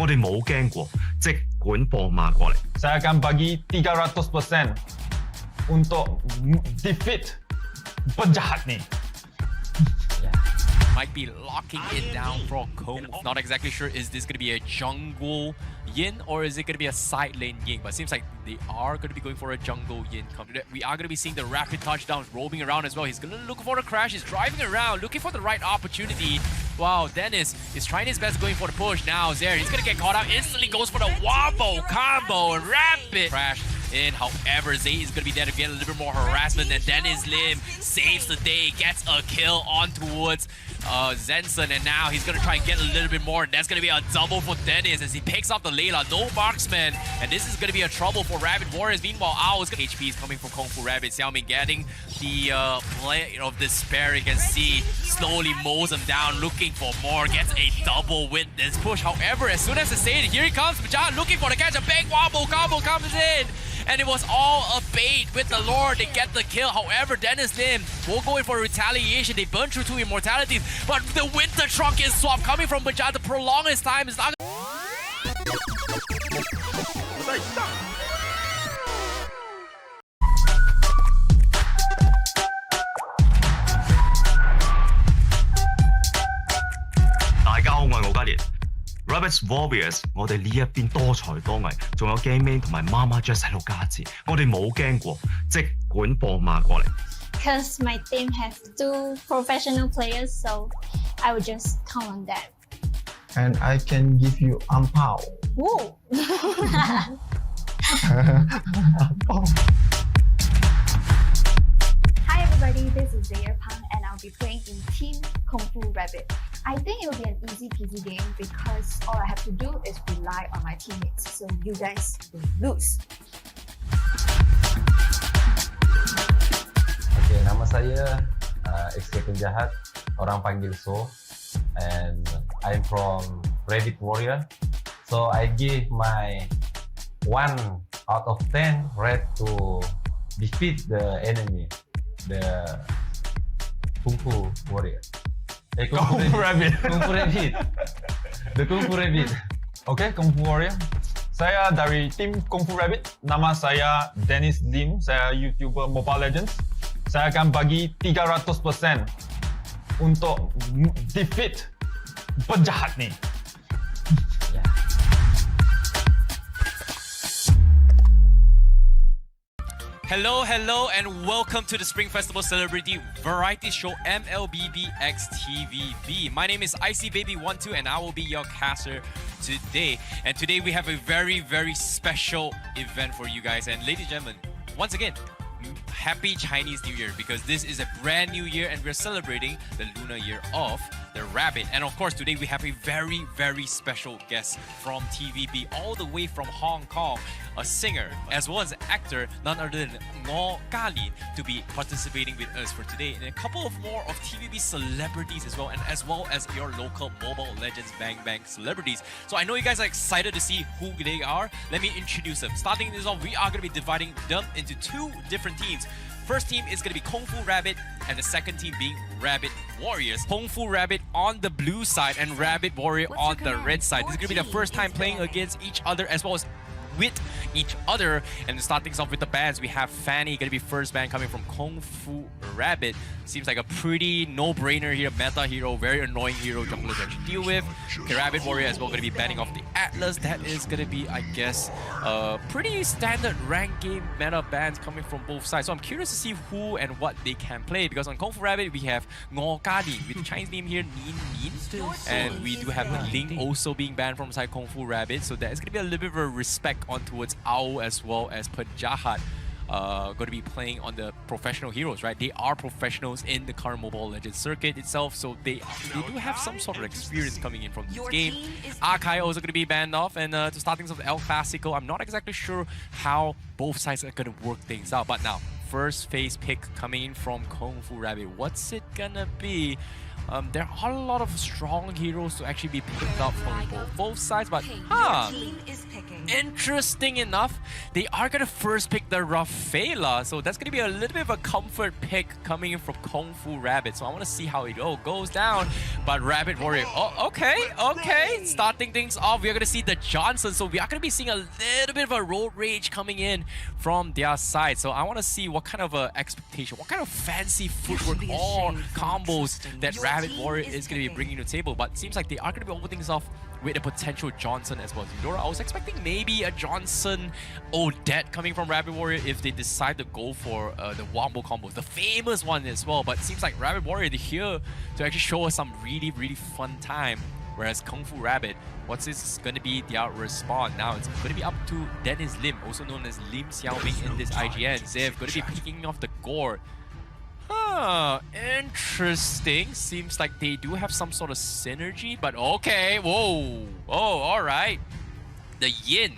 我哋冇驚過，即管放馬過嚟。Saya akan bagi 300% untuk defeat penjahat ni. Might be locking it down for Kong. Not exactly sure, is this going to be a jungle Yin or is it going to be a side lane Yin? But it seems like they are going to be going for a jungle Yin. We are going to be seeing the rapid touchdowns roaming around as well. He's going to look for the crash. He's driving around, looking for the right opportunity. Wow, Dennis is trying his best going for the push. Now Zaire, he's going to get caught out. Instantly goes for the wombo combo and rapid crash in. However, Zay is going to be there to get a little bit more harassment, and Dennis Lim saves the day, gets a kill on towards Zenson, and now he's going to try and get a little bit more, and that's going to be a double for Dennis as he picks up the Layla. No marksman, and this is going to be a trouble for Rabbit Warriors. Meanwhile, Owl's HP is coming from Kung Fu Rabbit. Xiaoming getting the play of despair. You can see slowly mows him down, looking for more, gets a double with this push. However, as soon as it's saved, here he comes, Bajan looking for the catch. A big wobble combo comes in, and it was all a bait with the Lord. They get the kill. However, Dennis Lim will go in for retaliation. They burn through 2 immortalities, but the winter trunk is swapped coming from Bajan to prolong his time. Is not. 大家好，我係敖嘉烈。Rabbits Warriors， 我哋呢一邊多才多藝，仲有 Game Man 同埋 MamaJess 喺度加持，我哋冇驚過，即管放馬過嚟。Because my team has 2 professional players, so I would just count on that. And I can give you ampao. Woo! Hi everybody, this is Zaire Pang and I'll be playing in Team Kung Fu Rabbit. I think it will be an easy peasy game because all I have to do is rely on my teammates, so you guys will lose. Okay, nama saya XK Penjahat, orang panggil So, and I'm from Rabbit Warrior. So I give my 1 out of 10 red to defeat the enemy, the Kung Fu Warrior. Kung Fu Rabbit. Kung Fu Rabbit. The Kung Fu Rabbit. Okay, Kung Fu Warrior. Saya dari tim Kung Fu Rabbit. Nama saya Dennis Lim. Saya YouTuber Mobile Legends. Saya akan bagi 300% untuk defeat penjahat ni. Hello, and welcome to the Spring Festival Celebrity Variety Show MLBB X TVB. My name is ICBaby12 and I will be your caster today. And today we have a very, very special event for you guys. And ladies and gentlemen, once again, Happy Chinese New Year, because this is a brand new year and we're celebrating the lunar year of the rabbit. And of course, today we have a very, very special guest from TVB, all the way from Hong Kong, a singer as well as an actor, none other than Ngo Kali, to be participating with us for today, and a couple of more of TVB celebrities as well as your local Mobile Legends Bang Bang celebrities. So I know you guys are excited to see who they are. Let me introduce them. Starting this off, we are going to be dividing them into 2 different teams. First team is going to be Kung Fu Rabbit, and the second team being Rabbit Warriors. Kung Fu Rabbit on the blue side and Rabbit Warrior on the red side. This is going to be the first time playing against each other as well as with each other. And starting things off with the bands, we have Fanny, going to be first band coming from Kung Fu Rabbit. Seems like a pretty no-brainer here, meta hero, very annoying hero jungler to actually deal with. Okay, Rabbit Warrior as well, going to be banning off the Atlas. That is going to be, I guess, pretty standard rank game meta bands coming from both sides. So I'm curious to see who and what they can play, because on Kung Fu Rabbit we have Ngo Kali with the Chinese name here, Nin, and we do have Ling also being banned from side Kung Fu Rabbit. So there's going to be a little bit of a respect on towards AUL as well as Penjahat. Going to be playing on the professional heroes, right? They are professionals in the current Mobile Legends circuit itself, so they do have some sort of experience coming in from this game. Akai also going to be banned off, and to start things off the El Clasico, I'm not exactly sure how both sides are going to work things out. But now, first phase pick coming in from Kung Fu Rabbit. What's it gonna be? There are a lot of strong heroes to actually be picked up from both sides, but interesting enough, they are gonna first pick the Rafaela, so that's gonna be a little bit of a comfort pick coming in from Kung Fu Rabbit. So I want to see how it goes down. But Rabbit Warrior, oh, okay. Starting things off, we are gonna see the Johnson, so we are gonna be seeing a little bit of a road rage coming in from their side. So I want to see what kind of expectation, what kind of fancy footwork or combos that Rabbit Warrior is gonna be bringing to the table. But it seems like they are gonna be opening things off with a potential Johnson as well. Eudora, I was expecting maybe a Johnson Odette coming from Rabbit Warrior if they decide to go for the Wombo combos, the famous one as well. But it seems like Rabbit Warrior, they're here to actually show us some really fun time. Whereas Kung Fu Rabbit, what's this going to be their response? Now it's going to be up to Dennis Lim, also known as Lim Xiaoming in this IGN. Zev going to be picking off the gourd. Interesting. Seems like they do have some sort of synergy, but okay. Whoa. Oh, alright. The Yin,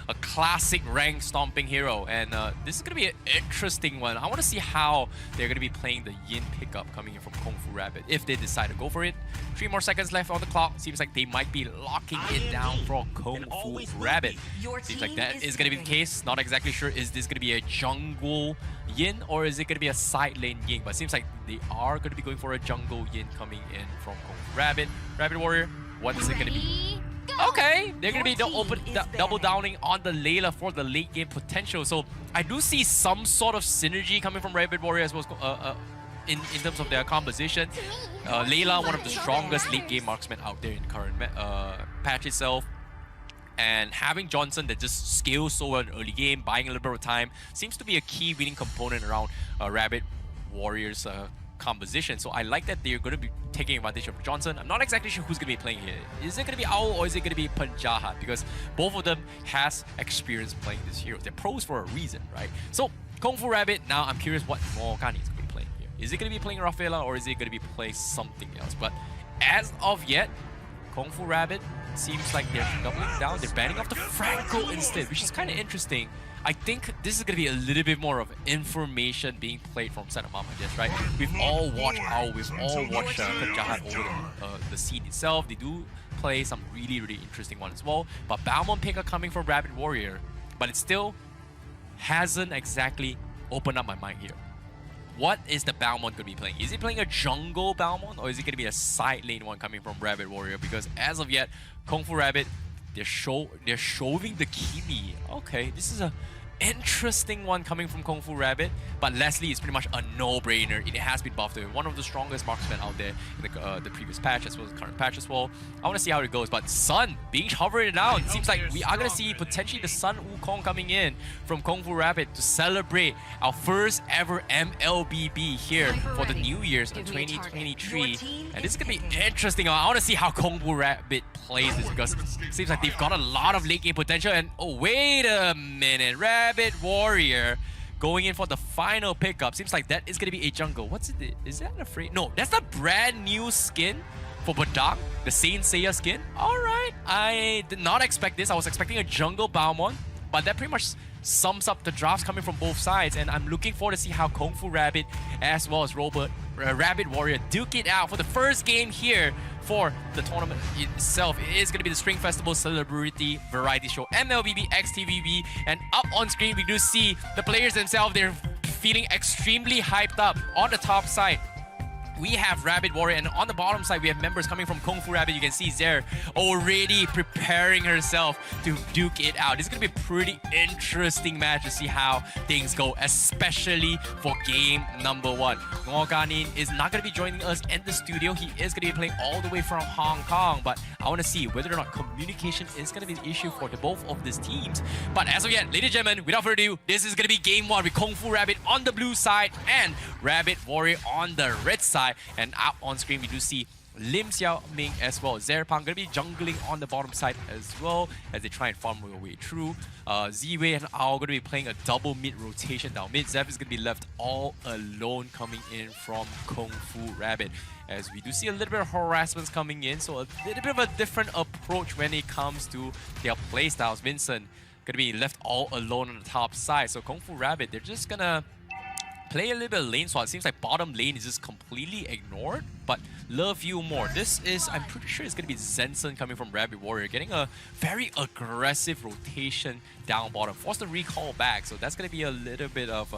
a classic rank stomping hero, and this is gonna be an interesting one. I want to see how they're gonna be playing the Yin pickup coming in from Kung Fu Rabbit if they decide to go for it. 3 more seconds left on the clock. Seems like they might be locking it down for Kung Fu Rabbit. Seems like that is gonna be the case. Not exactly sure. Is this gonna be a jungle Yin or is it gonna be a side lane Yin? But it seems like they are gonna be going for a jungle Yin coming in from Kung Fu Rabbit. Rabbit Warrior, what is it gonna be? Okay, they're gonna be double downing on the Layla for the late game potential. So I do see some sort of synergy coming from Rabbit Warrior as well as, in terms of their composition. Layla, one of the strongest late game marksmen out there in the current patch itself. And having Johnson that just scales so well in early game, buying a little bit of time, seems to be a key winning component around Rabbit Warrior's composition. So I like that they're going to be taking advantage of Johnson. I'm not exactly sure who's going to be playing here. Is it going to be AUL or is it going to be Penjahat? Because both of them has experience playing this hero. They're pros for a reason, right? So Kung Fu Rabbit, now I'm curious what Morgani is going to be playing here. Is it going to be playing Rafaela or is it going to be playing something else? But as of yet, Kung Fu Rabbit seems like they're doubling down. They're banning off the Franco instead, which is kind of interesting. I think this is going to be a little bit more of information being played from side of MamaJess, right? We've all watched AUL, we've all watched Penjahat over the scene itself. They do play some really interesting ones as well. But Balmond pick are coming from Rabbit Warrior, but it still hasn't exactly opened up my mind here. What is the Balmond going to be playing? Is he playing a jungle Balmond or is it going to be a side lane one coming from Rabbit Warrior? Because as of yet, Kung Fu Rabbit, they're showing the Kimi. Okay, this is a interesting one coming from Kung Fu Rabbit, but Leslie is pretty much a no-brainer. It has been buffed. One of the strongest marksmen out there in the previous patch as well as the current patch as well. I want to see how it goes, but Sun being hovered down. It seems like we are going to see potentially the Sun Wukong coming in from Kung Fu Rabbit to celebrate our first ever MLBB here for the New Year's of 2023. And this is going to be interesting. I want to see how Kung Fu Rabbit plays this because it seems like they've got a lot of late game potential. And oh, wait a minute. Rabbit Warrior going in for the final pickup. Seems like that is going to be a jungle. What's it? Is that a free? No, that's a brand new skin for Badang, the Saint Seiya skin. Alright, I did not expect this. I was expecting a jungle Balmond, but that pretty much sums up the drafts coming from both sides, and I'm looking forward to see how Kung Fu Rabbit as well as Rabbit Warrior duke it out for the first game here for the tournament itself. It is going to be the Spring Festival Celebrity Variety Show, MLBB TVB, and up on screen we do see the players themselves. They're feeling extremely hyped up. On the top side, we have Rabbit Warrior, and on the bottom side we have members coming from Kung Fu Rabbit. You can see Zer already preparing herself to duke it out. This is going to be a pretty interesting match to see how things go, especially for game number 1. Morganin is not going to be joining us in the studio. He is going to be playing all the way from Hong Kong, but I want to see whether or not communication is going to be the issue for the both of these teams. But as of yet, ladies and gentlemen, without further ado, this is going to be game 1 with Kung Fu Rabbit on the blue side and Rabbit Warrior on the red side. And out on screen we do see Lim Xiaoming as well. Zerpang gonna be jungling on the bottom side as well as they try and farm their way through. Ziwei and AUL gonna be playing a double mid rotation down mid. Zev is gonna be left all alone coming in from Kung Fu Rabbit. As we do see a little bit of harassments coming in, so a little bit of a different approach when it comes to their playstyles. Vincent gonna be left all alone on the top side. So Kung Fu Rabbit, they're just gonna play a little bit of lane swap. It seems like bottom lane is just completely ignored, but love you more. This is, I'm pretty sure it's going to be Zenson coming from Rabbit Warrior, getting a very aggressive rotation down bottom. Force the recall back, so that's going to be a little bit of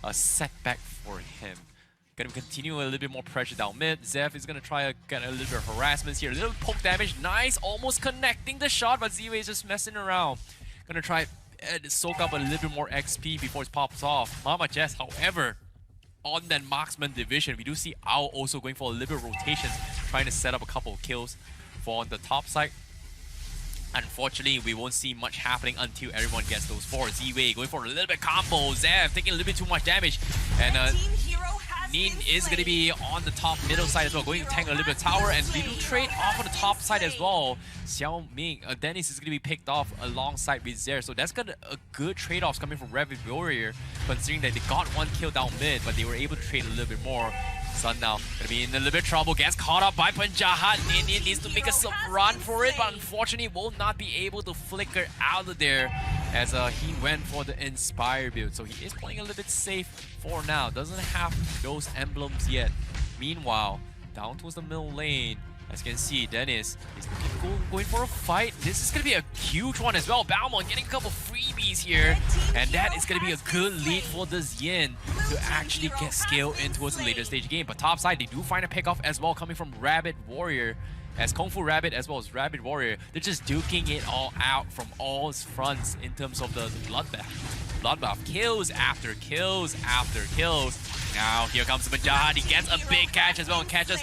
a setback for him. Gonna continue a little bit more pressure down mid. Zeph is gonna try to get a little bit of harassment here. A little poke damage. Nice, almost connecting the shot, but Z-Way is just messing around. Gonna try and soak up a little bit more XP before it pops off. MamaJess, however, on that marksman division, we do see AUL also going for a little bit of rotations, trying to set up a couple of kills for on the top side. Unfortunately, we won't see much happening until everyone gets those 4. Z-Way going for a little bit combo. Zeph taking a little bit too much damage. And Nin is going to be on the top middle side as well, going to tank a little bit of tower, and they do trade off on the top side as well. Xiao Ming, Dennis is going to be picked off alongside with Zer, so that's got a good trade-offs coming from Rabbit Warrior, considering that they got 1 kill down mid, but they were able to trade a little bit more. Sun now gonna be in a little bit of trouble, gets caught up by Penjahat. Ninian needs to make a run for it, but unfortunately will not be able to flicker out of there as he went for the Inspire build. So he is playing a little bit safe for now, doesn't have those emblems yet. Meanwhile, down towards the middle lane, as you can see, Dennis is going for a fight. This is going to be a huge one as well. Balmont getting a couple freebies here. And that is going to be a good lead for the Yin to actually get scale in towards the later stage game. But top side, they do find a pickoff as well coming from Rabbit Warrior. As Kung Fu Rabbit as well as Rabbit Warrior, they're just duking it all out from all fronts in terms of the bloodbath. Kills after kills after kills. Now here comes Penjahat. He gets a big catch as well and catches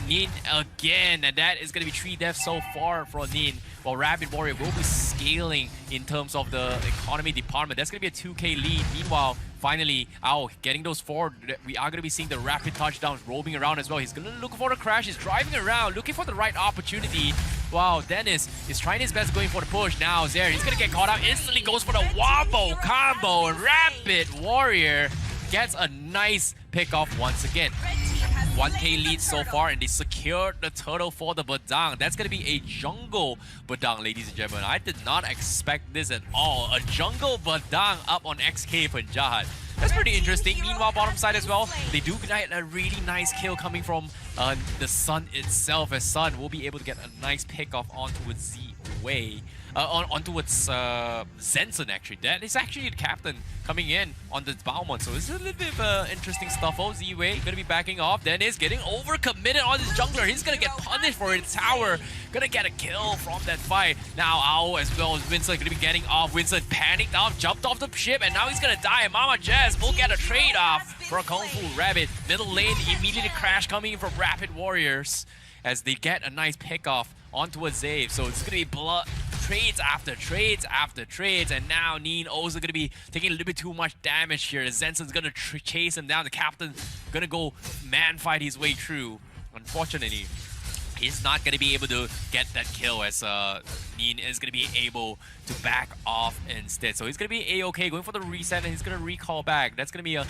Nin again, and that is going to be 3 deaths so far for Nin, while Rabbit Warrior will be scaling in terms of the economy department. That's going to be a 2k lead. Meanwhile, finally, AUL getting those 4. We are going to be seeing the rapid touchdowns roaming around as well. He's going to look for the crash. He's driving around, looking for the right opportunity. Wow, Dennis is trying his best going for the push. Now Zer, he's going to get caught out. Instantly goes for the wombo combo, and Rabbit Warrior gets a nice pickoff once again. 1k lead so far, and they secured the turtle for the Badang. That's going to be a jungle Badang, ladies and gentlemen. I did not expect this at all. A jungle Badang up on XK Penjahat. That's pretty interesting. Meanwhile, bottom side as well, they do get a really nice kill coming from the Sun itself, as Sun will be able to get a nice pickoff onto its Z-Way. Onto its Zenson actually. That is actually the captain coming in on the Balmont. So this is a little bit of interesting stuff. Oh, Z-Way gonna be backing off. Dennis getting overcommitted on this jungler. He's gonna get punished for it. Tower gonna get a kill from that fight. Now AUL as well as Winston gonna be getting off. Winston panicked off, jumped off the ship, and now he's gonna die. MamaJess will get a trade off for a Kung Fu Rabbit. Middle lane immediately crash coming in from Rapid Warriors as they get a nice pickoff onto a Zave. So it's gonna be blood trades after trades after trades, and now Nin also gonna be taking a little bit too much damage here. Zenson's gonna chase him down. The captain gonna go man fight his way through. Unfortunately, he's not gonna be able to get that kill, as Nin is gonna be able to back off instead. So he's gonna be A-OK, going for the reset, and he's gonna recall back. That's gonna be a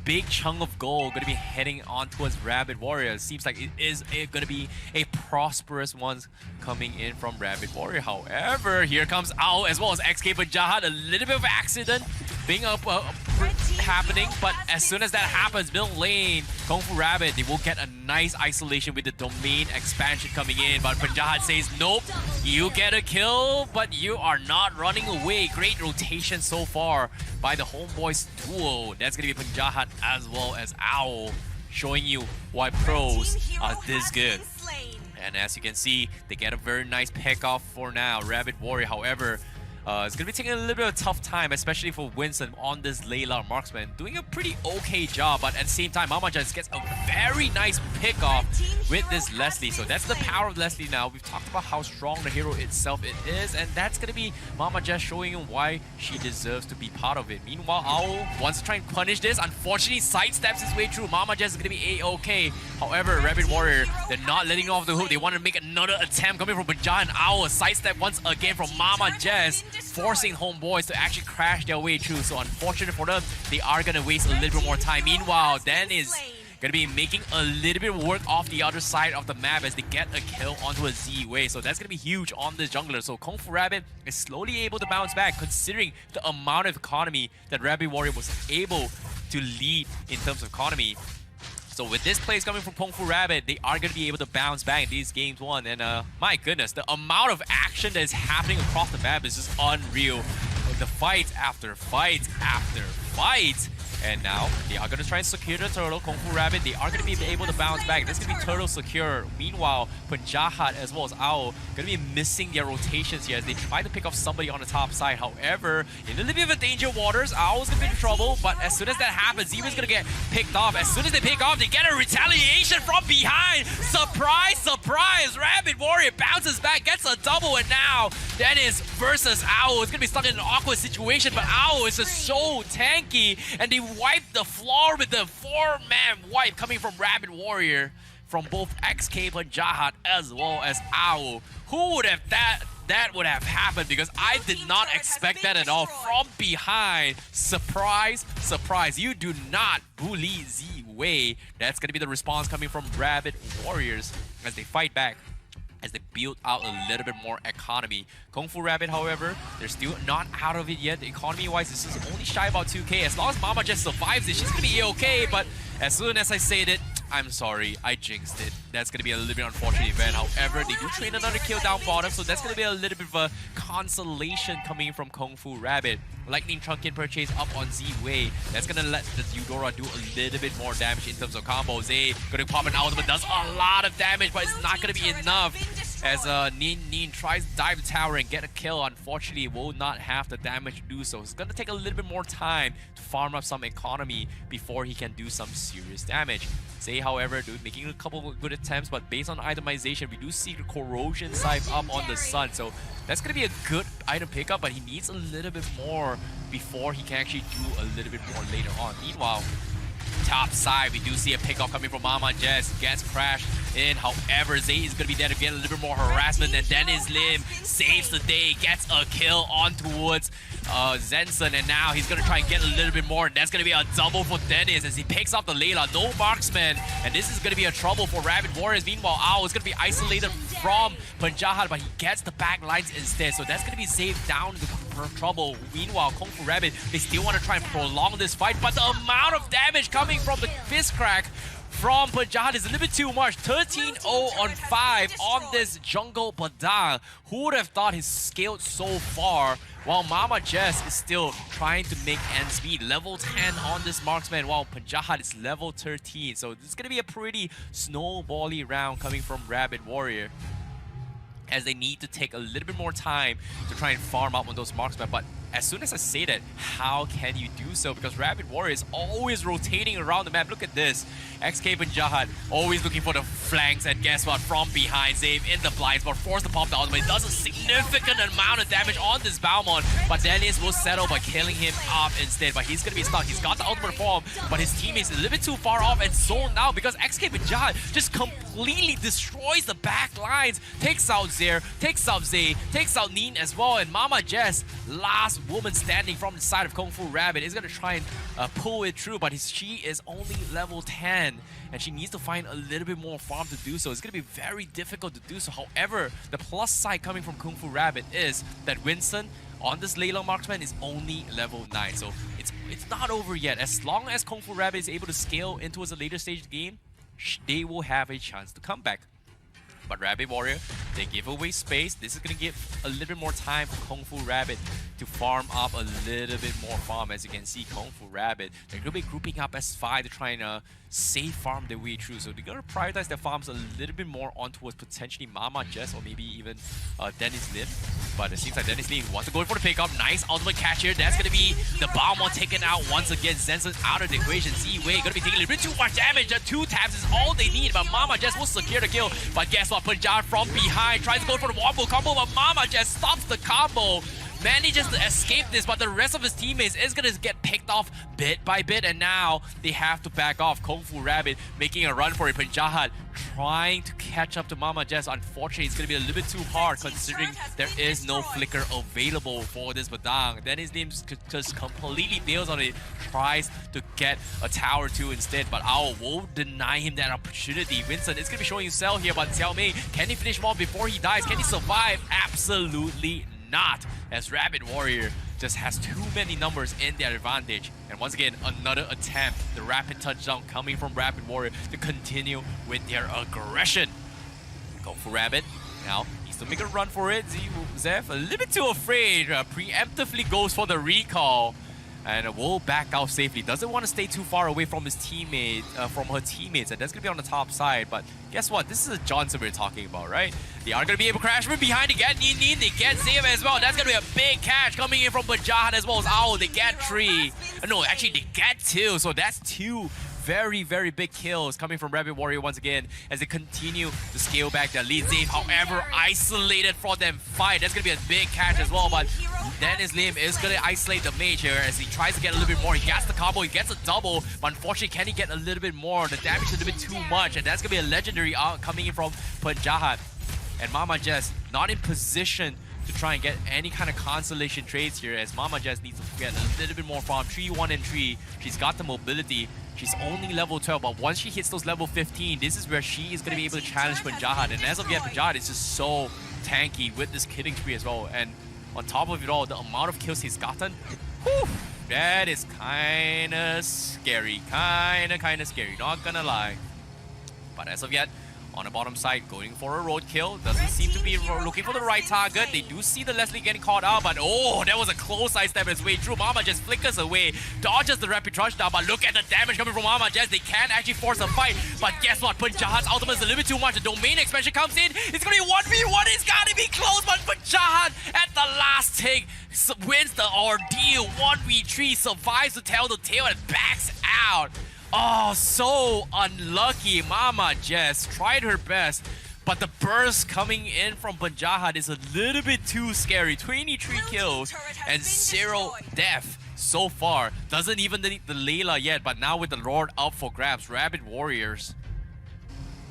big chunk of gold gonna be heading on towards Rabbit Warrior. Seems like it is gonna be a prosperous one coming in from Rabbit Warrior. However, here comes AUL as well as XK Penjahat. A little bit of accident being happening, but as soon as that happens, middle lane, Kung Fu Rabbit, they will get a nice isolation with the domain expansion coming in. But Penjahat says, nope, you get a kill, but you are not running away. Great rotation so far by the Homebois duo. That's gonna be Penjahat as well as AUL, showing you why pros are this good. And as you can see, they get a very nice pickoff for now. Rabbit Warrior, however, it's going to be taking a little bit of a tough time, especially for Winston on this Layla marksman. Doing a pretty okay job, but at the same time, MamaJess gets a very nice pickoff with this Leslie. So that's the power of Leslie now. We've talked about how strong the hero itself it is, and that's going to be MamaJess showing him why she deserves to be part of it. Meanwhile, AUL wants to try and punish this. Unfortunately, sidesteps his way through. MamaJess is going to be A-OK. However, Rabbit Warrior, they're not letting off the hook. They want to make another attempt coming from Penjahat, and AUL. Sidestep once again from MamaJess, forcing Homebois to actually crash their way through. So unfortunate for them, they are going to waste a little bit more time. Meanwhile, Dan is going to be making a little bit of work off the other side of the map as they get a kill onto a Z-Way. So that's going to be huge on this jungler. So Kung Fu Rabbit is slowly able to bounce back, considering the amount of economy that Rabbit Warrior was able to lead in terms of economy. So with this plays coming from Kung Fu Rabbit, they are going to be able to bounce back in these games one. And my goodness, the amount of action that is happening across the map is just unreal. With the fight after fight after fight. And now they are going to try and secure the turtle. Kung Fu Rabbit, they are going to be able to bounce back. This is going to be turtle secure. Meanwhile, Penjahat as well as AUL going to be missing their rotations here as they try to pick off somebody on the top side. However, in a little bit of a danger waters, AUL's going to be in trouble. But as soon as that happens, Ziva's going to get picked off. As soon as they pick off, they get a retaliation from behind. Surprise, surprise! Rabbit Warrior bounces back, gets a double, and now Dennis versus AUL is going to be stuck in an awkward situation. But AUL is just so tanky, and they wipe the floor with the 4-man wipe coming from Rabbit Warrior from both XK Penjahat as well as AUL. Who would have that would have happened, because I did not expect that at all. From behind, surprise, surprise. You do not bully Z-Way. That's going to be the response coming from Rabbit Warriors as they fight back, as they build out a little bit more economy. Kung Fu Rabbit, however, they're still not out of it yet. Economy-wise, this is only shy about 2k. As long as MamaJess survives it, she's going to be okay. But as soon as I said it, I'm sorry, I jinxed it. That's going to be a little bit unfortunate event. However, they do train another kill down bottom, so that's going to be a little bit of a consolation coming from Kung Fu Rabbit. Lightning Trunkin purchase up on Z-Way. That's going to let the Eudora do a little bit more damage in terms of combos. They going to pop an ultimate, does a lot of damage, but it's not going to be enough. As Nin tries to dive the tower and get a kill, unfortunately will not have the damage to do so. It's going to take a little bit more time to farm up some economy before he can do some serious damage. Zay, however, making a couple of good attempts, but based on itemization, we do see the corrosion scythe up on the sun. So that's going to be a good item pickup, but he needs a little bit more before he can actually do a little bit more later on. Meanwhile, top side, we do see a pickup coming from MamaJess. Gets crashed in. However, Zay is going to be there to get a little bit more harassment. And Dennis Lim saves the day, gets a kill on towards Zenson. And now he's going to try and get a little bit more. And that's going to be a double for Dennis as he picks up the Layla. No marksman. And this is going to be a trouble for Rabbit Warriors. Meanwhile, AUL is going to be isolated from Penjahat, but he gets the back lines instead. So that's going to be saved down for trouble. Meanwhile, Kung Fu Rabbit, they still want to try and prolong this fight. But the amount of damage coming from the fist crack from Penjahat is a little bit too much. 13-0 on 5 on this jungle Padang. Who would have thought he's scaled so far, while MamaJess is still trying to make ends meet. Level 10 on this marksman, while Penjahat is level 13. So this is going to be a pretty snowbally round coming from Rabbit Warrior, as they need to take a little bit more time to try and farm up on those marksmen. But as soon as I say that, how can you do so? Because Rabbit Warrior is always rotating around the map. Look at this. XK Penjahat always looking for the flanks, and guess what? From behind, Zave in the blind spot, forced to pop the ultimate. It does a significant amount of damage on this Balmon, but Dennis will settle by killing him off instead. But he's gonna be stuck. He's got the ultimate form, but his teammates a little bit too far off and so now, because XK Penjahat just completely destroys the back lines. Takes out Zaire, takes out Zay, takes out Nin as well, and MamaJess, last woman standing from the side of Kung Fu Rabbit, is gonna try and pull it through, but she is only level 10 and she needs to find a little bit more farm to do so. It's gonna be very difficult to do so. However, the plus side coming from Kung Fu Rabbit is that Winston on this Layla marksman is only level 9, so it's not over yet. As long as Kung Fu Rabbit is able to scale into a later stage of the game, they will have a chance to come back. But Rabbit Warrior, they give away space. This is going to give a little bit more time for Kung Fu Rabbit to farm up a little bit more farm. As you can see, Kung Fu Rabbit, they're going to be grouping up as 5 to try and safe farm their way through. So they're going to prioritize their farms a little bit more on towards potentially MamaJess or maybe even Dennis Lim. But it seems like Dennis Lim wants to go for the pickup. Nice ultimate catch here. That's going to be the Balmon taken out once again. Zenson out of the equation. Z-Way going to be taking a little bit too much damage. 2 taps is all they need, but MamaJess will secure the kill. But guess what? Penjahat from behind tries to go for the wombo combo, but MamaJess stops the combo. Manages to escape this, but the rest of his teammates is going to get picked off bit by bit, and now they have to back off. Kung Fu Rabbit making a run for it. Penjahat trying to catch up to MamaJess. Unfortunately, it's going to be a little bit too hard considering there is no flicker available for this Badang. Then his name just completely bails on it, tries to get a tower 2 instead, but AUL will deny him that opportunity. Winston is going to be showing himself here, but Xiao Mei, can he finish him off before he dies? Can he survive? Absolutely not, as Rabbit Warrior just has too many numbers in their advantage. And once again, another attempt, the rapid touchdown coming from Rapid Warrior to continue with their aggression. Go for Rabbit. Now, needs to make a run for it. Zef, a little bit too afraid, preemptively goes for the recall. And will back out safely. Doesn't want to stay too far away from his teammate, from her teammates, and that's gonna be on the top side. But guess what? This is a Johnson we're talking about, right? They are gonna be able to crash from behind to get Nin. They get Zave as well. That's gonna be a big catch coming in from Penjahat as well as Owl. They get 3. No, actually they get 2. So that's 2 very, very big kills coming from Rabbit Warrior once again as they continue to scale back their lead. Zave, however, isolated for them fight. That's gonna be a big catch as well, but Dennis Lim is gonna isolate the mage here as he tries to get a little bit more. He gets the combo, he gets a double, but unfortunately, can he get a little bit more? The damage is a little bit too much, and that's gonna be a legendary out coming in from Penjahat. And MamaJess not in position to try and get any kind of consolation trades here as MamaJess needs to get a little bit more farm. 3-1 and 3. She's got the mobility. She's only level 12, but once she hits those level 15, this is where she is going to be able to challenge Penjahat. And as of yet, Penjahat is just so tanky with this killing spree as well. And on top of it all, the amount of kills he's gotten, whew, that is kind of scary. Kind of scary, not gonna lie. But as of yet, on the bottom side, going for a roadkill. Doesn't seem to be looking for the right target. They do see the Leslie getting caught out, but oh, that was a close side step his way through. MamaJess flickers away, dodges the rapid rush down, but look at the damage coming from MamaJess. They can actually force a fight, but guess what? Penjahat's ultimate is a little bit too much. The domain expansion comes in. It's gonna be 1v1. It's gotta be close, but Penjahat at the last tick wins the ordeal. 1v3, survives to tell the tale and backs out. Oh, so unlucky. MamaJess tried her best, but the burst coming in from Penjahat is a little bit too scary. 23 kills and 0 death so far. Doesn't even need the Layla yet, but now with the Lord up for grabs, Rabbit Warriors,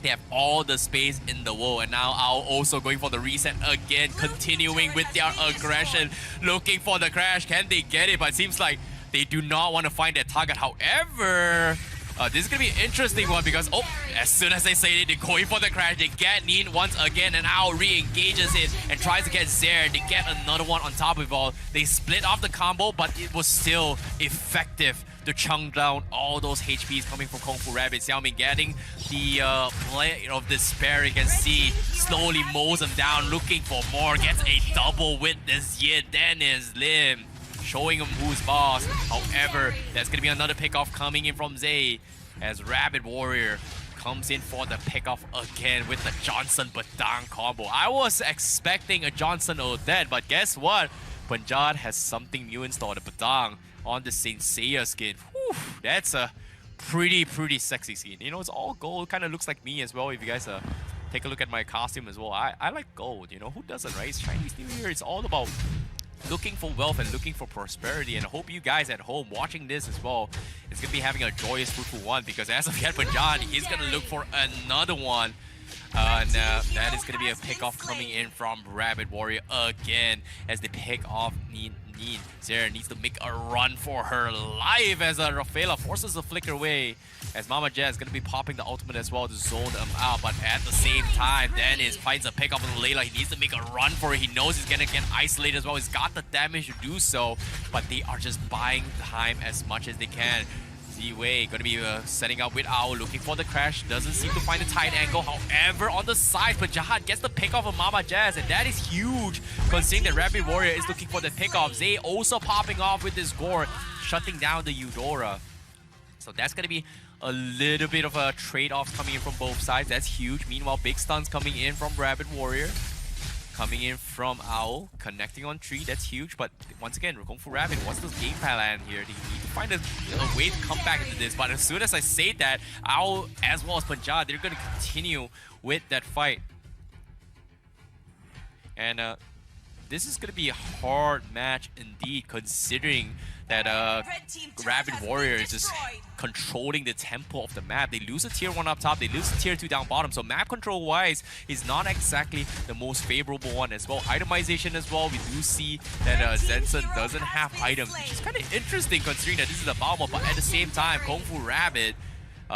they have all the space in the world, and now Owl also going for the reset again, continuing with their aggression, looking for the crash. Can they get it? But it seems like they do not want to find their target. However, this is going to be an interesting one because, oh, as soon as they say it, they're going for the crash. They get Nin once again, and Owl re-engages it and tries to get Zer. They get another one on top of it all. They split off the combo, but it was still effective to chunk down all those HPs coming from Kung Fu Rabbit. Xiaoming getting the play of despair. You can see slowly mows them down, looking for more. Gets a double with this Yid. Dennis Lim showing him who's boss. However, there's going to be another pickoff coming in from Zay as Rabbit Warrior comes in for the pickoff again with the Johnson Badang combo. I was expecting a Johnson Odette, but guess what? Penjahat has something new installed, a Badang on the Saint Seiya skin. Whew, that's a pretty sexy skin. You know, it's all gold. Kind of looks like me as well. If you guys take a look at my costume as well. I like gold, you know. Who doesn't, right? It's Chinese New Year. It's all about looking for wealth and looking for prosperity, and I hope you guys at home watching this as well is going to be having a joyous, fruitful one, because as of yet, Penjahat, he's going to look for another one. And that is going to be a pickoff coming in from Rabbit Warrior again as they pick off Nin. Zera needs to make a run for her life as Rafaela forces the flicker away as MamaJess is going to be popping the ultimate as well to zone them out, but at the same time, Dennis finds a pickup on Layla. He needs to make a run for it. He knows he's going to get isolated as well. He's got the damage to do so, but they are just buying time as much as they can. Z-Wei going to be setting up with Owl, looking for the crash. Doesn't seem to find the tight angle. However, on the side, Penjahat gets the pickoff of MamaJess, and that is huge considering that Rabbit Warrior is looking for the pickoff. Zay also popping off with this gore, shutting down the Eudora. So that's going to be a little bit of a trade-off coming in from both sides. That's huge. Meanwhile, big stuns coming in from Rabbit Warrior. Coming in from Owl, connecting on 3, that's huge. But once again, Kung Fu Rabbit, what's the game plan here? They need to find a way to come back into this. But as soon as I say that, Owl as well as Penjahat, they're going to continue with that fight. And this is going to be a hard match indeed, considering that Rabbit Warrior is just controlling the tempo of the map. They lose a tier 1 up top, they lose a tier 2 down bottom, so map control wise is not exactly the most favorable one as well. Itemization as well, we do see that Zenson doesn't have items, which is kind of interesting considering that this is a Balmo, but at the same time, Kung Fu Rabbit,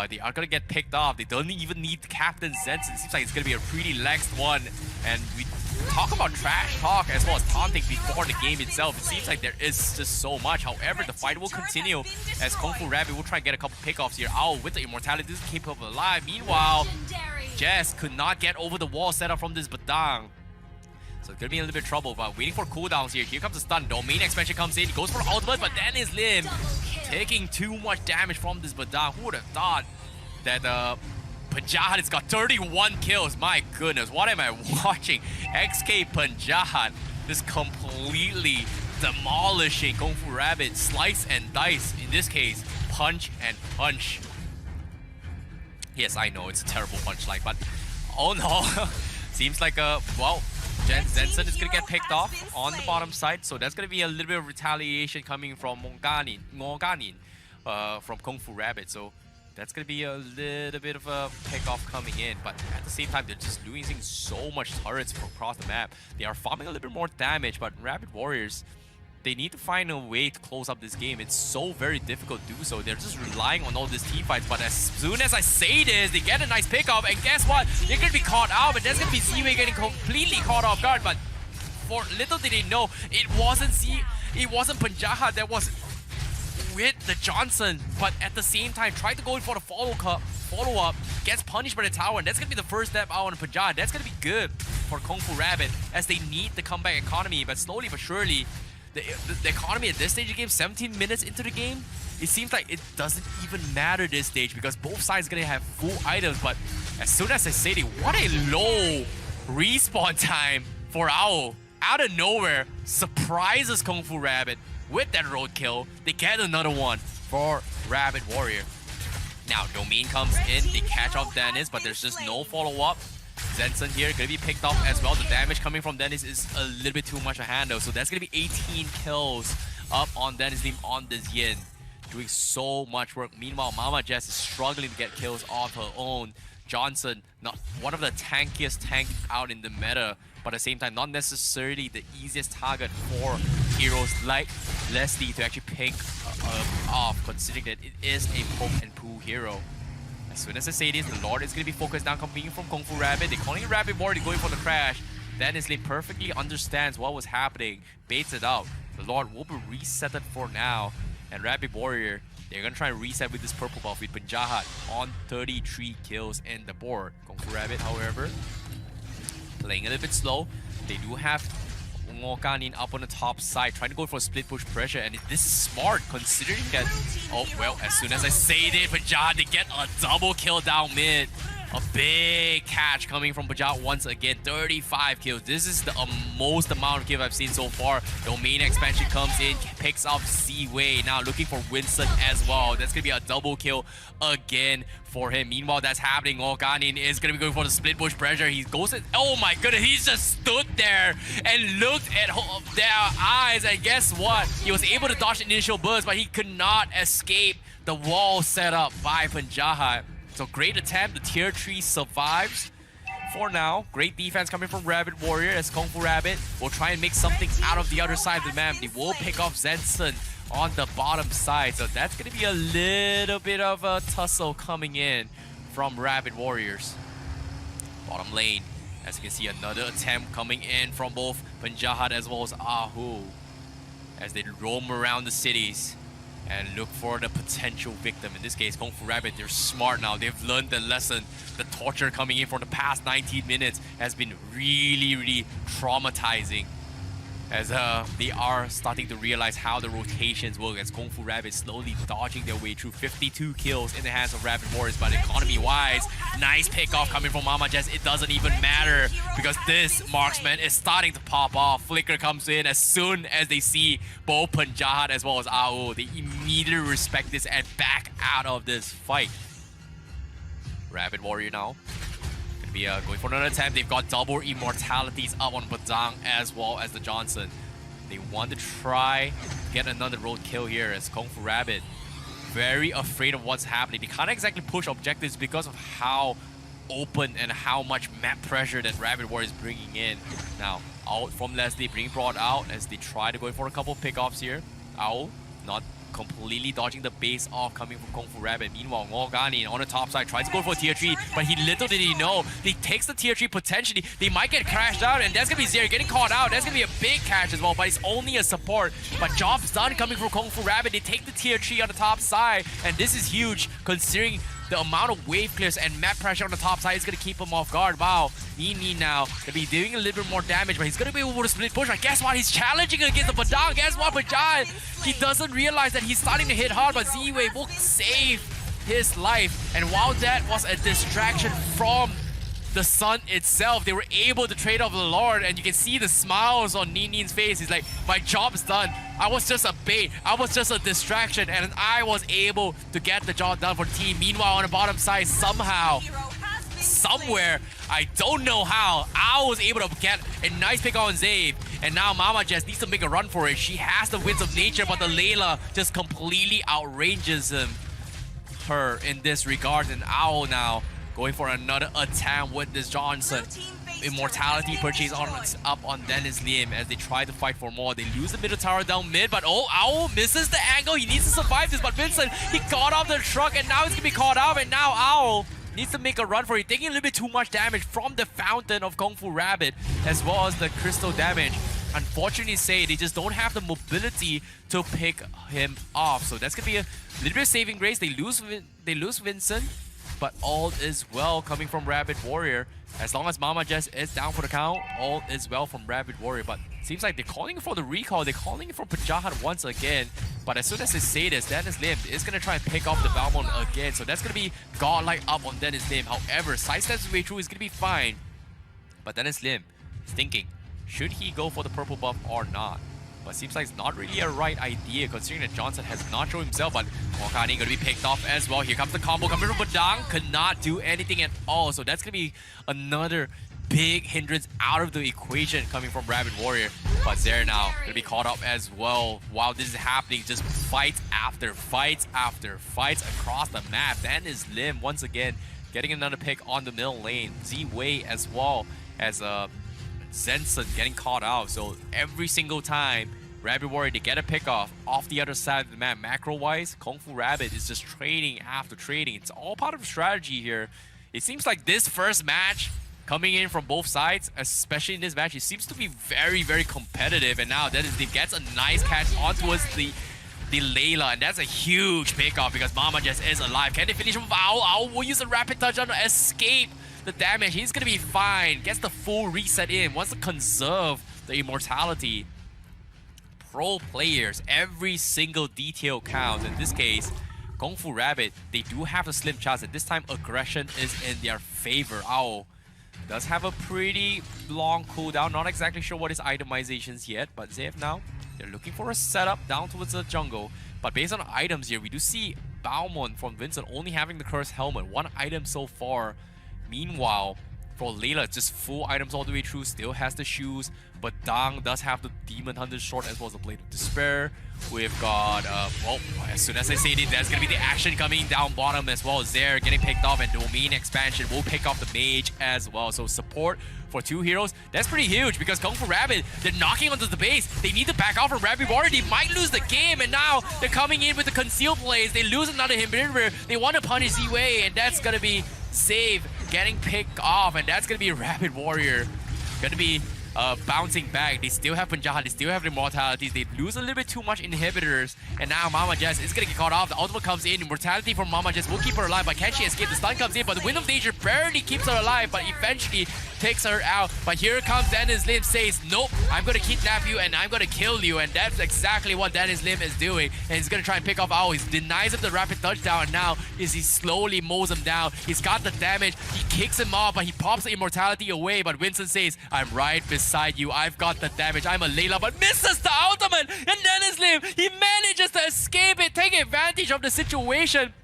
they are going to get picked off. They don't even need Captain Zenson. It seems like it's going to be a pretty laxed one, and we talk about trash talk as well as taunting before the game itself. It seems like there is just so much. However, the fight will continue as Kung Fu Rabbit will try and get a couple pickoffs here. Owl with the immortality doesn't keep him alive. Meanwhile, Jess could not get over the wall set up from this Badang. So it's gonna be a little bit of trouble, but waiting for cooldowns here. Here comes the stun. Domain expansion comes in. He goes for ultimate, but then is Lim taking too much damage from this Badang. Who would have thought that Penjahat has got 31 kills? My goodness, what am I watching? XK Penjahat just completely demolishing Kung Fu Rabbit. Slice and dice. In this case, punch and punch. Yes, I know it's a terrible punchline, but oh no. Seems like well, Zenson is gonna get picked off on the bottom side, so that's gonna be a little bit of retaliation coming from Ngoganin from Kung Fu Rabbit. So that's gonna be a little bit of a pick-off coming in, but at the same time, they're just losing so much turrets from across the map. They are farming a little bit more damage, but Rabbit Warriors, they need to find a way to close up this game. It's so very difficult to do so. They're just relying on all these team fights, but as soon as I say this, they get a nice pick-off, and guess what? They're gonna be caught out, but there's gonna be Z-Way getting completely caught off guard, but for little did they know, it wasn't Penjahat that was with the Johnson, but at the same time tried to go in for the follow-up, gets punished by the tower, and that's gonna be the first step out on Penjahat. That's gonna be good for Kung Fu Rabbit as they need the comeback economy, but slowly but surely, the economy at this stage of the game, 17 minutes into the game, it seems like it doesn't even matter this stage because both sides are gonna have full items, but as soon as I say it, what a low respawn time for Owl. Out of nowhere, surprises Kung Fu Rabbit with that roadkill. They get another one for Rabbit Warrior. Now, Domain comes in, they catch off Dennis, but there's just no follow-up. Zenson here gonna be picked off as well. The damage coming from Dennis is a little bit too much to handle, so that's gonna be 18 kills up on Dennis team on this Yin. Doing so much work. Meanwhile, MamaJess is struggling to get kills off her own. Johnson, not one of the tankiest tank out in the meta, but at the same time, not necessarily the easiest target for heroes like Leslie to actually pick off, considering that it is a poke and poo hero. As soon as I say this, the Lord is going to be focused down coming from Kung Fu Rabbit. They're calling it Rabbit Warrior, going for the crash. Dennis Lee perfectly understands what was happening, baits it out. The Lord will be resetted for now. And Rabbit Warrior, they're going to try and reset with this purple buff with Penjahat on 33 kills in the board. Kung Fu Rabbit, however, playing a little bit slow. They do have Ngoganin up on the top side, trying to go for a split push pressure, and this is smart considering that, oh well, as soon as I say it, Penjahat, they get a double kill down mid. A big catch coming from Penjahat once again, 35 kills. This is the most amount of kills I've seen so far. Domain expansion comes in, picks up Z-Way. Now looking for Winston as well. That's going to be a double kill again for him. Meanwhile, that's happening. Ngoganin is going to be going for the split push pressure. He goes in, oh my goodness, he just stood there and looked at their eyes. And guess what? He was able to dodge the initial burst, but he could not escape the wall set up by Penjahat. So great attempt, the tier 3 survives for now. Great defense coming from Rabbit Warrior as Kung Fu Rabbit will try and make something out of the other side of the map. They will pick off Zenson on the bottom side. So that's going to be a little bit of a tussle coming in from Rabbit Warriors. Bottom lane, as you can see, another attempt coming in from both Penjahat as well as AUL as they roam around the cities and look for the potential victim. In this case, Kung Fu Rabbit, they're smart now. They've learned the lesson. The torture coming in for the past 19 minutes has been really, really traumatizing. As they are starting to realize how the rotations work as Kung Fu Rabbit slowly dodging their way through 52 kills in the hands of Rabbit Warriors. But economy-wise, nice pick-off coming from MamaJess. It doesn't even matter because this marksman is starting to pop off. Flicker comes in as soon as they see both Penjahat as well as AUL. They immediately respect this and back out of this fight. Rabbit Warrior now be going for another attempt. They've got double immortalities up on Badang as well as the Johnson. They want to try to get another road kill here as Kung Fu Rabbit very afraid of what's happening. They can't exactly push objectives because of how open and how much map pressure that Rabbit Warrior is bringing in. Now, out from Leslie being brought out as they try to go for a couple of pickoffs here. AUL not completely dodging the base off coming from Kung Fu Rabbit. Meanwhile, Ngogani on the top side tries to go for tier 3, but he little did he know, he takes the tier 3 potentially. They might get crashed out, and that's gonna be Zero getting caught out. That's gonna be a big catch as well, but it's only a support. But job's done coming from Kung Fu Rabbit. They take the tier 3 on the top side, and this is huge considering the amount of wave clears and map pressure on the top side is going to keep him off guard. Wow, Nini now going to be doing a little bit more damage, but he's going to be able to split push. But guess what? He's challenging against the Padang. Guess what, Pajan? He doesn't realize that he's starting to hit hard, but Z-Wave will save his life. And while that was a distraction from the sun itself, they were able to trade off the Lord, and you can see the smiles on Ninin's face. He's like, my job's done. I was just a bait. I was just a distraction, and I was able to get the job done for the team. Meanwhile, on the bottom side, somehow, somewhere, I don't know how, I was able to get a nice pick on Zabe. And now MamaJess needs to make a run for it. She has the winds of nature, but the Layla just completely outranges her in this regard. And Owl now going for another attack with this Johnson. Immortality purchase up on Dennis Lim as they try to fight for more. They lose the middle tower down mid, but oh, Owl misses the angle. He needs to survive this, but Vincent, he got off the truck, and now he's gonna be caught out, and now Owl needs to make a run for it, taking a little bit too much damage from the fountain of Kung Fu Rabbit, as well as the crystal damage. Unfortunately, they just don't have the mobility to pick him off. So that's gonna be a little bit of saving grace. They lose Vincent, but all is well coming from Rabbit Warrior. As long as MamaJess is down for the count, all is well from Rabbit Warrior. But seems like they're calling for the recall. They're calling for Penjahat once again. But as soon as they say this, Dennis Lim is going to try and pick off the Balmond again. So that's going to be godlike up on Dennis Lim. However, sidesteps his way through is going to be fine. But Dennis Lim is thinking, should he go for the purple buff or not? But seems like it's not really a right idea considering that Johnson has not shown himself. But Mokani going to be picked off as well. Here comes the combo coming from Badang. Could not do anything at all. So that's going to be another big hindrance out of the equation coming from Rabbit Warrior. But Zare now going to be caught up as well. While this is happening, just fights after fights after fights across the map. Dennis Lim once again getting another pick on the middle lane. Z-Wei as well as Zenson getting caught out. So every single time Rabbit Warrior, they get a pick off the other side of the map. Macro-wise, Kung Fu Rabbit is just trading after trading. It's all part of strategy here. It seems like this first match coming in from both sides, especially in this match, it seems to be very, very competitive. And now Dennis Lim gets a nice catch onto the Layla, and that's a huge pickoff because MamaJess is alive. Can they finish him with Owl? Owl will use a rapid touchdown to escape the damage. He's gonna be fine. Gets the full reset in. Wants to conserve the immortality. Pro players, every single detail counts. In this case, Kung Fu Rabbit, they do have a slim chance, and this time aggression is in their favor. Owl does have a pretty long cooldown. Not exactly sure what his itemizations yet, but Zev now, they're looking for a setup down towards the jungle. But based on items here, we do see Balmond from Vincent only having the cursed helmet. One item so far. Meanwhile, for Layla, just full items all the way through. Still has the shoes, but Dang does have the Demon Hunter's Sword as well as the Blade of Despair. We've got, well, as soon as I say it, there's going to be the action coming down bottom as well as there, getting picked off, and Domain Expansion will pick off the Mage as well. So support for two heroes, that's pretty huge because Kung Fu Rabbit, they're knocking onto the base. They need to back off from Rabbit Warrior. They might lose the game, and now they're coming in with the concealed plays. They lose another inhibitor. They want to punish Z-Wei, and that's going to be Save getting picked off, and that's going to be Rabbit Warrior. Going to be bouncing back. They still have Penjahat, they still have Immortalities. They lose a little bit too much inhibitors, and now MamaJess is gonna get caught off. The ultimate comes in. Immortality from MamaJess will keep her alive, but can she escape? The stun comes in, but the Wind of Danger barely keeps her alive, but eventually takes her out. But here comes Dennis Lim, says, nope, I'm gonna kidnap you and I'm gonna kill you, and that's exactly what Dennis Lim is doing. And he's gonna try and pick off Owl. He denies him the rapid touchdown, and now he slowly mows him down. He's got the damage, he kicks him off, but he pops the Immortality away. But Vincent says, I'm right beside you, I've got the damage, I'm a Layla, but misses the ultimate. And Dennis Lim, he manages to escape it, take advantage of the situation.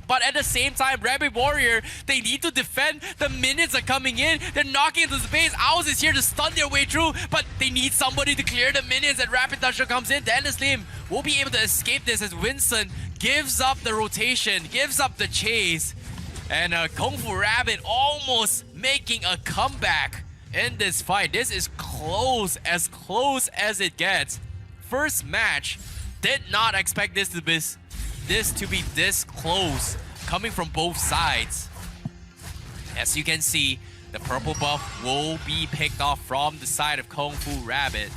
But at the same time, Rabbit Warrior, they need to defend. The minions are coming in. They're knocking into the base. Owls is here to stun their way through, but they need somebody to clear the minions, and Rapid Toucher comes in. Dennis Lim will be able to escape this as Winston gives up the rotation, gives up the chase. And Kung Fu Rabbit almost making a comeback in this fight. This is close as it gets. First match Did not expect this to be this close, coming from both sides. As you can see, the purple buff will be picked off from the side of Kung Fu Rabbit.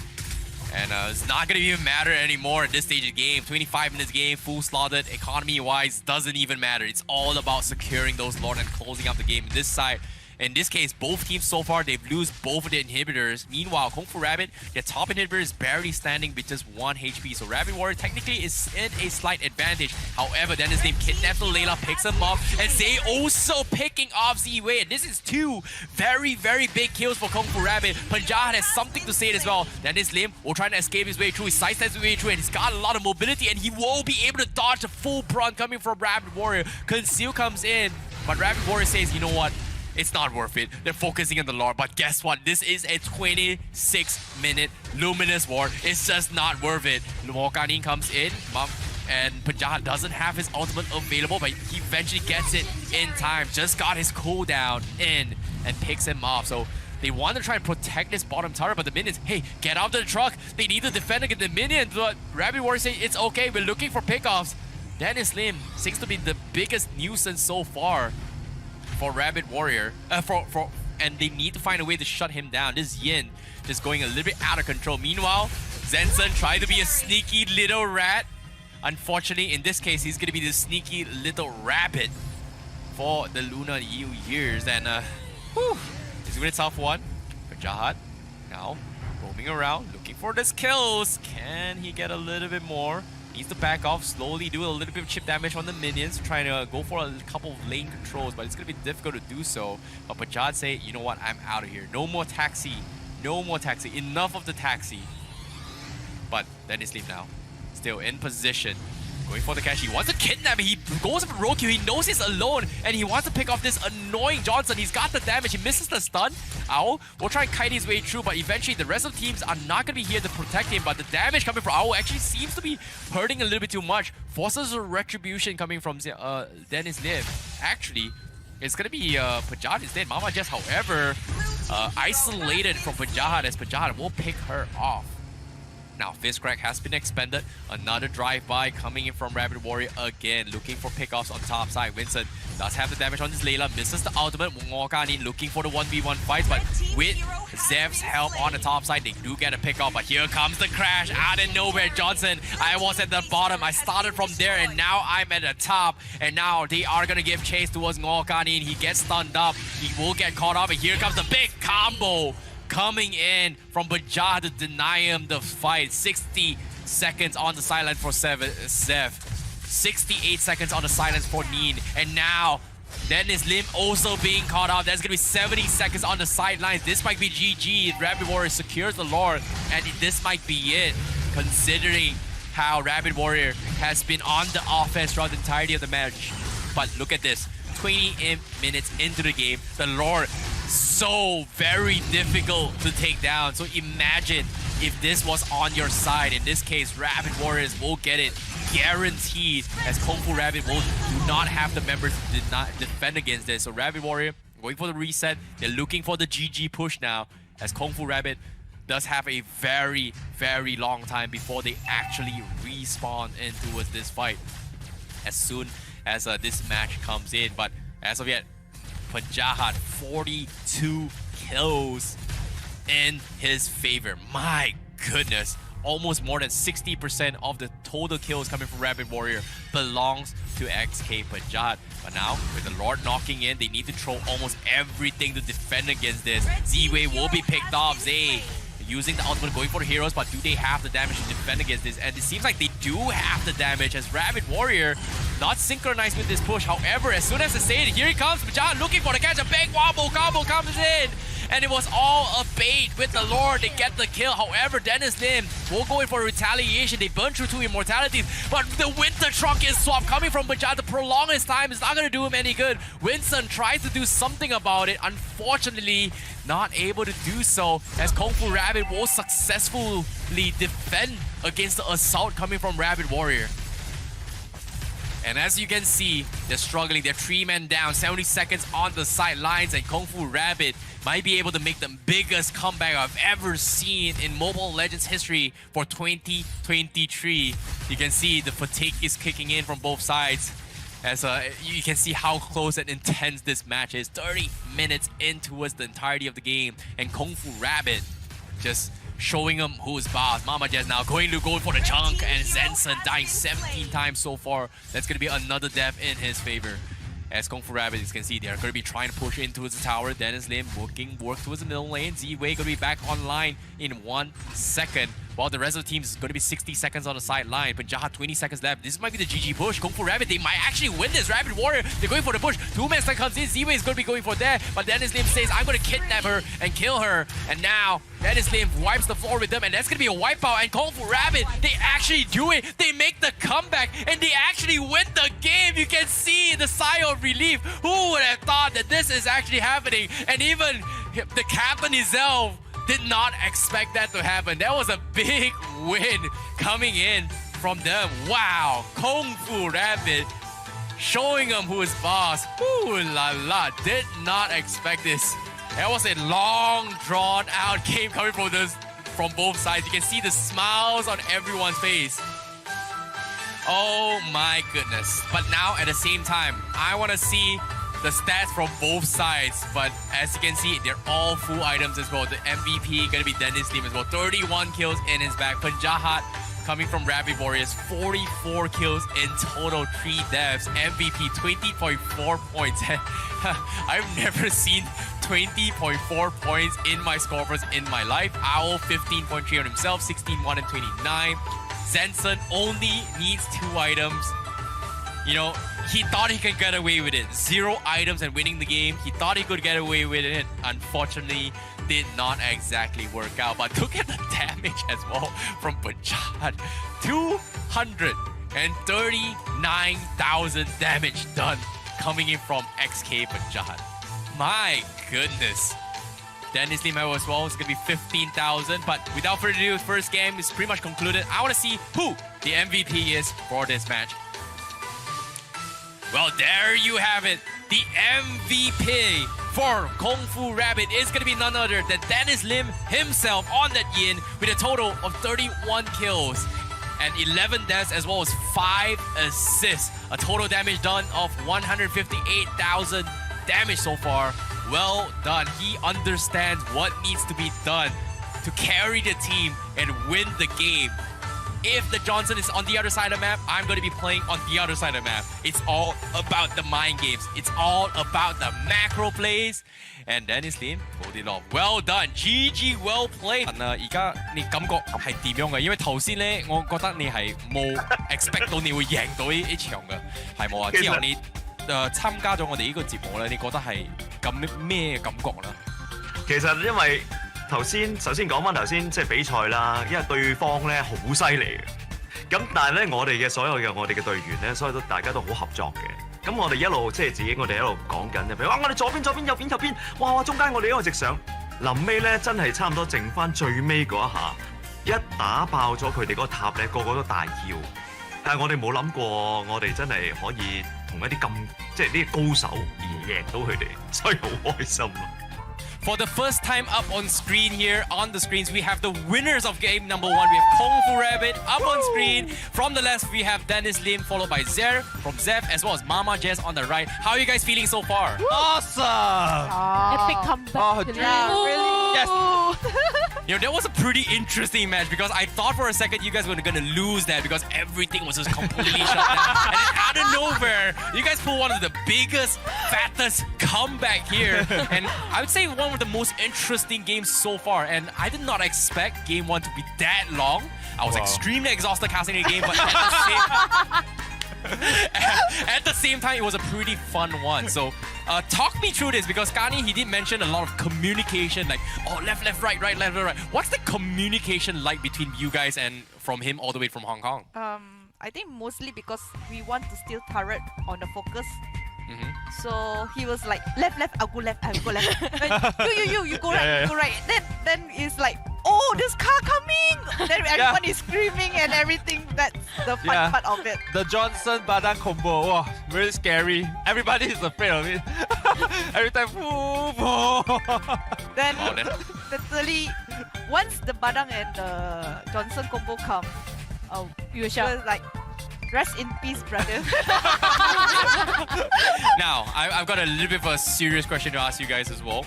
And it's not going to even matter anymore at this stage of the game. 25 minutes game, full slotted, economy-wise, doesn't even matter. It's all about securing those Lord and closing out the game. This side, in this case, both teams so far, they've lost both of their inhibitors. Meanwhile, Kung Fu Rabbit, their top inhibitor is barely standing with just 1 HP. So Rabbit Warrior technically is in a slight advantage. However, then his name kidnaps the Layla, picks him up, and they also picking off Z-Wei. And this is 2 very, very big kills for Kung Fu Rabbit. Penjahat has something to say as well. Then this Lim will try to escape his way through. He sidesteps his way through, and he's got a lot of mobility, and he will be able to dodge the full brunt coming from Rabbit Warrior. Conceal comes in, but Rabbit Warrior says, you know what? It's not worth it. They're focusing on the Lord. But guess what? This is a 26-minute Luminous War. It's just not worth it. Mokanin comes in. And Penjahat doesn't have his ultimate available, but he eventually gets it in time. Just got his cooldown in and picks him off. So they want to try and protect this bottom turret, but the minions, hey, get out of the truck. They need to defend against the minions. But Rabbit Warrior say it's okay. We're looking for pickoffs. Dennis Lim seems to be the biggest nuisance so far for Rabbit Warrior, and they need to find a way to shut him down. This Yin just going a little bit out of control. Meanwhile, Zenson tried to be a sneaky little rat. Unfortunately, in this case, he's going to be the sneaky little rabbit for the Lunar New Years. And it's going to be a tough one. Penjahat now roaming around, looking for these kills. Can he get a little bit more? Needs to back off slowly, do a little bit of chip damage on the minions, trying to go for a couple of lane controls, but it's going to be difficult to do so. But Penjahat say, you know what, I'm out of here. No more taxi. No more taxi. Enough of the taxi. But then he's leave now. Still in position. Going for the catch. He wants to kidnap him. He goes for roll kill. He knows he's alone, and he wants to pick off this annoying Johnson. He's got the damage. He misses the stun. Owl will try and kite his way through, but eventually the rest of the teams are not going to be here to protect him. But the damage coming from Owl actually seems to be hurting a little bit too much. Forces a retribution coming from Dennis Lim. Actually, it's going to be Penjahat instead. MamaJess, however, isolated from Penjahat, as Penjahat will pick her off. Now, Fist Crack has been expended. Another drive-by coming in from Rabbit Warrior again, looking for pickoffs on top side. Vincent does have the damage on this Layla, misses the ultimate. Ngokani looking for the 1v1 fight, but with Zev's help on the top side, they do get a pickoff. But here comes the crash out of nowhere. Johnson, I was at the bottom. I started from there, and now I'm at the top. And now they are going to give chase towards Ngokani, and he gets stunned up. He will get caught off, and here comes the big combo coming in from Penjahat to deny him the fight. 60 seconds on the sideline for Zev. 68 seconds on the sidelines for Neen. And now, Dennis Lim also being caught out. There's going to be 70 seconds on the sidelines. This might be GG. Rabbit Warrior secures the Lord. And this might be it, considering how Rabbit Warrior has been on the offense throughout the entirety of the match. But look at this. 20 minutes into the game, the Lord so very difficult to take down. So imagine if this was on your side. In this case, Rabbit Warriors will get it guaranteed, as Kung Fu Rabbit will do not have the members to not defend against this. So Rabbit Warrior going for the reset. They're looking for the GG push now, as Kung Fu Rabbit does have a very, very long time before they actually respawn in towards this fight as soon as this match comes in. But as of yet, Penjahat 42 kills in his favor. My goodness, almost more than 60% of the total kills coming from Rabbit Warrior belongs to XK Penjahat. But now, with the Lord knocking in, they need to throw almost everything to defend against this. Z-Wei will be picked off. Zay using the ultimate, going for the heroes, but do they have the damage to defend against this? And it seems like they do have the damage, as Rabbit Warrior not synchronized with this push. However, as soon as they say it, here he comes, Penjahat looking for the catch. A big wobble combo comes in, and it was all a bait with the Lord. They get the kill. However, Dennis Lim will go in for retaliation. They burn through 2 immortalities, but the Winter Trunk is swap coming from Penjahat to prolong his time. It's not going to do him any good. Winston tries to do something about it. Unfortunately, not able to do so, as Kung Fu Rabbit will successfully defend against the assault coming from Rabbit Warrior. And as you can see, they're struggling. They're 3 men down, 70 seconds on the sidelines, and Kung Fu Rabbit might be able to make the biggest comeback I've ever seen in Mobile Legends history for 2023. You can see the fatigue is kicking in from both sides. As you can see how close and intense this match is. 30 minutes in towards the entirety of the game, and Kung Fu Rabbit just showing him who's boss. MamaJess now going to go for the chunk, and Zenson dying 17 times so far. That's going to be another death in his favor. As Kung Fu Rabbit, as you can see, they're going to be trying to push in towards the tower. Dennis Lim work towards the middle lane. Z-Way going to be back online in 1 second. While the rest of the team is going to be 60 seconds on the sideline. Penjahat 20 seconds left. This might be the GG push. Kung Fu Rabbit, they might actually win this. Rabbit Warrior, they're going for the push. 2-man strike comes in. Z-Way is going to be going for that. But Dennis Lim says, I'm going to kidnap her and kill her. And now, Dennis Lim wipes the floor with them. And that's going to be a wipeout. And Kung Fu Rabbit, they actually do it. They make the comeback. And they actually win the game. You can see the sigh of relief. Who would have thought that this is actually happening? And even the captain himself did not expect that to happen. That was a big win coming in from them. Wow, Kung Fu Rabbit showing them who is boss. Ooh la la, did not expect this. That was a long drawn out game coming from both sides. You can see the smiles on everyone's face. Oh my goodness. But now at the same time, I want to see the stats from both sides, but as you can see, they're all full items as well. The MVP gonna be Dennis Lim as well. 31 kills in his back. Penjahat coming from Rabbit Warriors, 44 kills in total, 3 deaths. MVP 20.4 points. I've never seen 20.4 points in my scoreboards in my life. Owl 15.3 on himself, 16-1 and 29. Zenson only needs 2 items. You know, he thought he could get away with it. 0 items and winning the game. He thought he could get away with it. Unfortunately, did not exactly work out. But look at the damage as well from Penjahat. 239,000 damage done coming in from XK Penjahat. My goodness. Dennis Lim as well is going to be 15,000. But without further ado, first game is pretty much concluded. I want to see who the MVP is for this match. Well, there you have it. The MVP for Kung Fu Rabbit is going to be none other than Dennis Lim himself on that yin with a total of 31 kills and 11 deaths as well as 5 assists. A total damage done of 158,000 damage so far. Well done. He understands what needs to be done to carry the team and win the game. If the Johnson is on the other side of the map, I'm going to be playing on the other side of the map. It's all about the mind games. It's all about the macro plays. And Dennis Lim pulled it off. Well done. GG, well played. 而家你感覺係點樣嘅？因為頭先咧，我覺得你係冇 expect 到你會贏到呢場嘅，係冇啊？之後你參加咗我哋呢個節目咧，你覺得係咁咩感覺咧？其實因為首先講翻頭先即係比賽啦，因為對方咧好犀利嘅，咁但係咧我哋嘅隊員咧，所以大家都好合作嘅。咁我哋一路即係自己，我哋一路講緊嘅，譬如話我哋左邊、右邊，哇！中間我哋一路直上，臨尾咧真係差唔多剩翻最尾嗰一下，一打爆咗佢哋嗰個塔咧，個個都大叫。但係我哋冇諗過，我哋真係可以同一啲咁即係啲高手而贏到佢哋，所以好開心咯。For the first time up on screen here, on the screens, we have the winners of game number 1. We have Kung Fu Rabbit up on screen. From the left, we have Dennis Lim, followed by Zer from Zeph, as well as MamaJess on the right. How are you guys feeling so far? Awesome! Epic comeback. Oh, Really? Yes. You know, that was a pretty interesting match because I thought for a second you guys were gonna lose that because everything was just completely shut down. And then out of nowhere, you guys pulled one of the biggest, fattest comeback here. And I would say one of the most interesting games so far. And I did not expect game 1 to be that long. I was extremely exhausted casting the game, but at the same time, it was a pretty fun one. So talk me through this because Kani, he did mention a lot of communication, like, oh, left, right, left, right. What's the communication like between you guys and from him all the way from Hong Kong? I think mostly because we want to steal turret on the focus. So he was like, left, I'll go left. You go right, Yeah. you go right. Then it's like, oh, there's car coming. Then everyone is screaming and everything. That's the fun Yeah. part of it. The Johnson Badang combo, wow, very scary. Everybody is afraid of it. Every time, Then Oh, then- literally, once the Badang and the Johnson combo come, You were it shocked. was like, rest in peace, brother. Now, I've got a little bit of a serious question to ask you guys as well.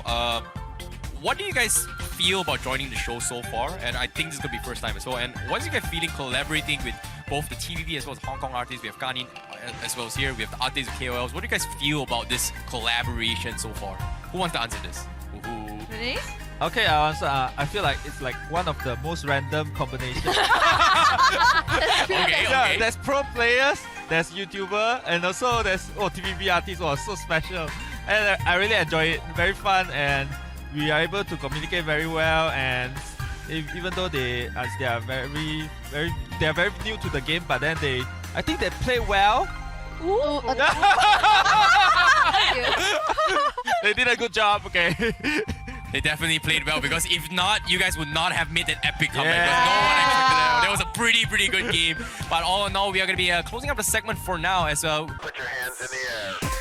What do you guys feel about joining the show so far? And I think this is going to be first time as well. And what's you guys feeling collaborating with both the TVB as well as Hong Kong artists? We have Kanin as well as here. We have the artists of KOLs. What do you guys feel about this collaboration so far? Who wants to answer this? Ooh. Denise? Okay, I answer. I feel like it's like one of the most random combinations. Okay, Yeah, okay. there's pro players, there's YouTuber, and also there's TVB artists. Oh, so special, and I really enjoy it. Very fun, and we are able to communicate very well. And even though they are very new to the game, but then I think they play well. Ooh, They did a good job. Okay. They definitely played well because if not, you guys would not have made an epic comeback. Yeah. Because no one expected that. That was a pretty good game. But all in all, we are going to be closing up the segment for now as Put your hands in the air.